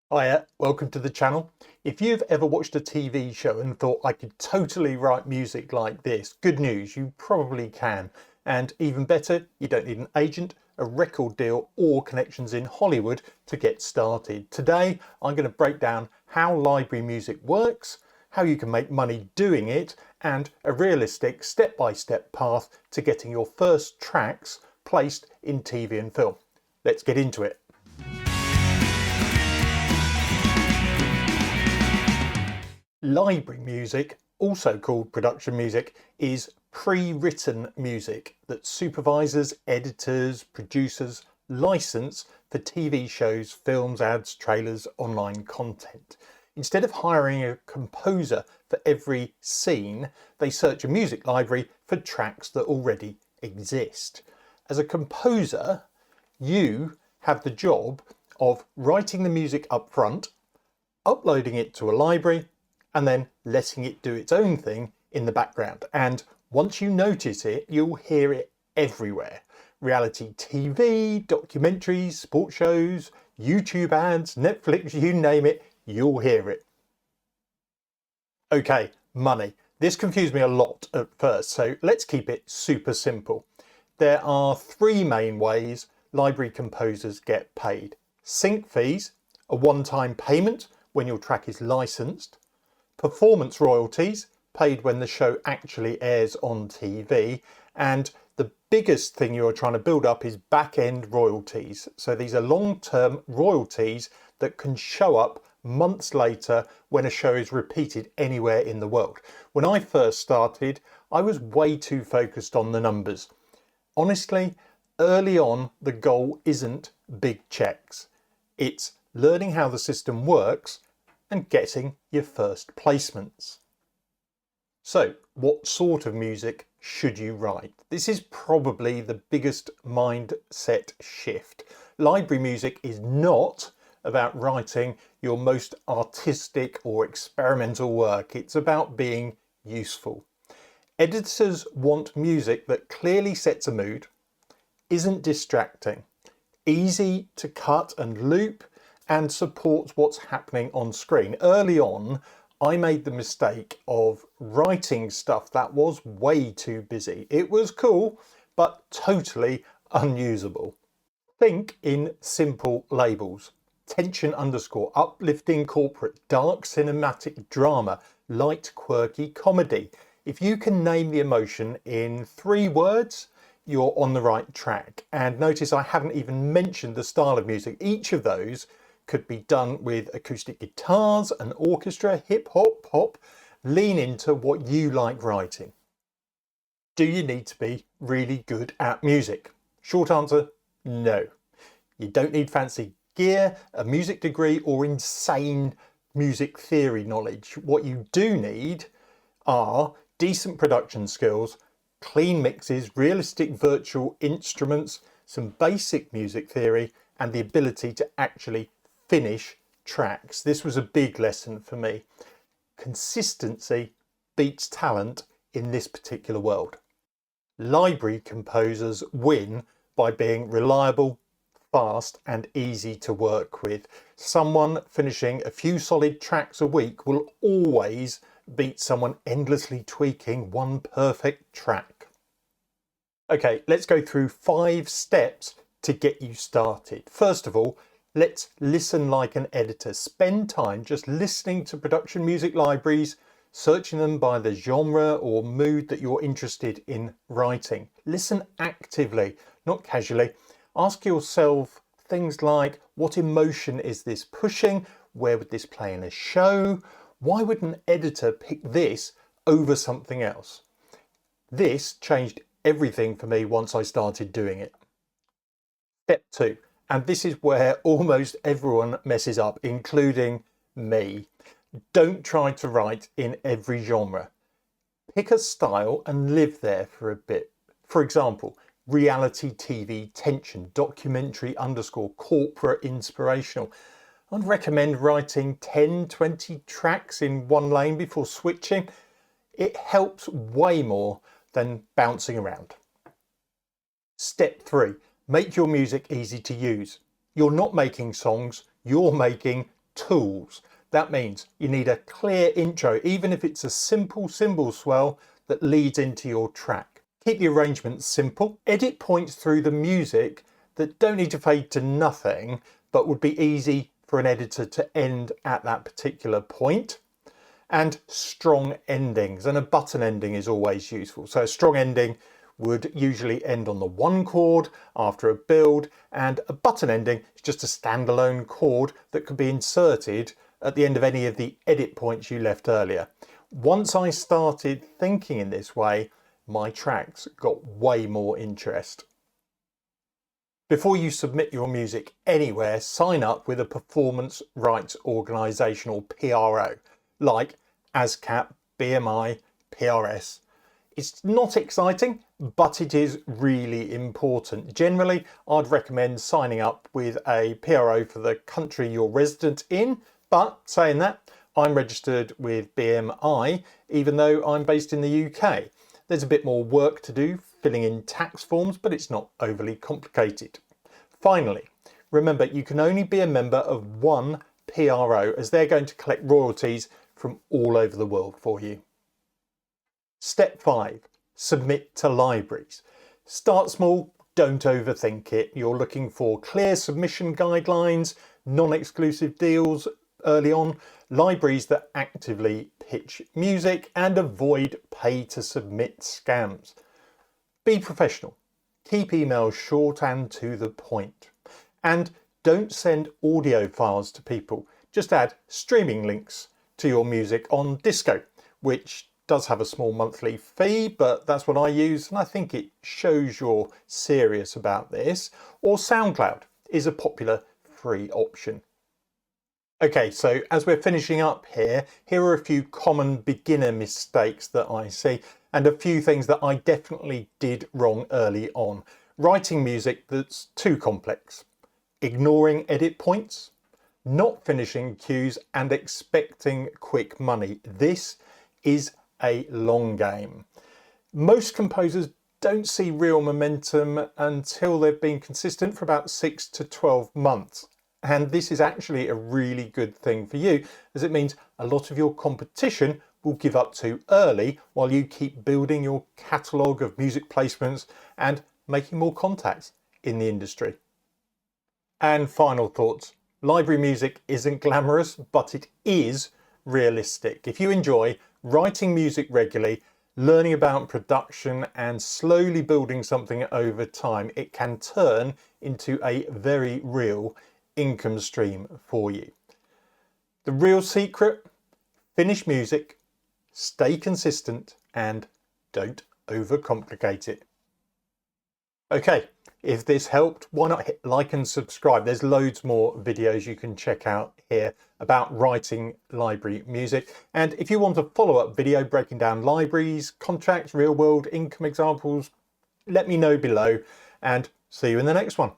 Hiya, welcome to the channel. If you've ever watched a TV show and thought I could totally write music like this, good news, you probably can. And even better, you don't need an agent, a record deal or connections in Hollywood to get started. Today, I'm going to break down how library music works, how you can make money doing it, and a realistic step-by-step path to getting your first tracks placed in TV and film. Let's get into it. Library music, also called production music, is pre-written music that supervisors, editors, producers license for TV shows, films, ads, trailers, online content. Instead of hiring a composer for every scene, they search a music library for tracks that already exist. As a composer, you have the job of writing the music up front, uploading it to a library, and then letting it do its own thing in the background. And once you notice it, you'll hear it everywhere. Reality TV, documentaries, sports shows, YouTube ads, Netflix, you name it, you'll hear it. Okay, money. This confused me a lot at first, so let's keep it super simple. There are three main ways library composers get paid. Sync fees, a one-time payment when your track is licensed. Performance royalties, paid when the show actually airs on TV, and the biggest thing you're trying to build up is back-end royalties. So these are long-term royalties that can show up months later when a show is repeated anywhere in the world. When I first started, I was way too focused on the numbers. Honestly, early on, the goal isn't big checks. It's learning how the system works and getting your first placements. So, what sort of music should you write? This is probably the biggest mindset shift. Library music is not about writing your most artistic or experimental work. It's about being useful. Editors want music that clearly sets a mood, isn't distracting, easy to cut and loop, and supports what's happening on screen. Early on, I made the mistake of writing stuff that was way too busy. It was cool, but totally unusable. Think in simple labels. Tension underscore, uplifting corporate, dark cinematic drama, light quirky comedy. If you can name the emotion in 3 words, you're on the right track. And notice I haven't even mentioned the style of music. Each of those could be done with acoustic guitars, an orchestra, hip hop, pop. Lean into what you like writing. Do you need to be really good at music? Short answer, no. You don't need fancy gear, a music degree, or insane music theory knowledge. What you do need are decent production skills, clean mixes, realistic virtual instruments, some basic music theory, and the ability to actually finish tracks. This was a big lesson for me. Consistency beats talent in this particular world. Library composers win by being reliable, fast, and easy to work with. Someone finishing a few solid tracks a week will always beat someone endlessly tweaking one perfect track. Okay, let's go through 5 steps to get you started. First of all, let's listen like an editor. Spend time just listening to production music libraries, searching them by the genre or mood that you're interested in writing. Listen actively, not casually. Ask yourself things like, what emotion is this pushing? Where would this play in a show? Why would an editor pick this over something else? This changed everything for me once I started doing it. Step 2. And this is where almost everyone messes up, including me. Don't try to write in every genre. Pick a style and live there for a bit. For example, reality TV, tension, documentary underscore, corporate, inspirational. I'd recommend writing 10-20 tracks in one lane before switching. It helps way more than bouncing around. Step 3. Make your music easy to use. You're not making songs, you're making tools. That means you need a clear intro, even if it's a simple cymbal swell that leads into your track. Keep the arrangement simple. Edit points through the music that don't need to fade to nothing, but would be easy for an editor to end at that particular point. And strong endings, and a button ending is always useful. So a strong ending would usually end on the 1 chord after a build, and a button ending is just a standalone chord that could be inserted at the end of any of the edit points you left earlier. Once I started thinking in this way, my tracks got way more interest. Before you submit your music anywhere, sign up with a performance rights organisation or PRO, like ASCAP, BMI, PRS. It's not exciting, but it is really important. Generally, I'd recommend signing up with a PRO for the country you're resident in, but saying that, I'm registered with BMI, even though I'm based in the UK. There's a bit more work to do filling in tax forms, but it's not overly complicated. Finally, remember you can only be a member of one PRO, as they're going to collect royalties from all over the world for you. Step 5, submit to libraries. Start small, don't overthink it. You're looking for clear submission guidelines, non-exclusive deals early on, libraries that actively pitch music, and avoid pay to submit scams. Be professional. Keep emails short and to the point. And don't send audio files to people. Just add streaming links to your music on Disco, which does have a small monthly fee, but that's what I use, and I think it shows you're serious about this. Or SoundCloud is a popular free option. Okay, so as we're finishing up here are a few common beginner mistakes that I see, and a few things that I definitely did wrong early on. Writing music that's too complex, ignoring edit points, not finishing cues, and expecting quick money. This is a long game. Most composers don't see real momentum until they've been consistent for about 6 to 12 months. And this is actually a really good thing for you, as it means a lot of your competition will give up too early while you keep building your catalogue of music placements and making more contacts in the industry. And final thoughts. Library music isn't glamorous, but it is realistic. If you enjoy writing music regularly, learning about production, and slowly building something over time, it can turn into a very real income stream for you. The real secret: finish music, stay consistent, and don't overcomplicate it. Okay, if this helped, why not hit like and subscribe? There's loads more videos you can check out here about writing library music. And if you want a follow-up video breaking down libraries, contracts, real-world income examples, let me know below, and see you in the next one.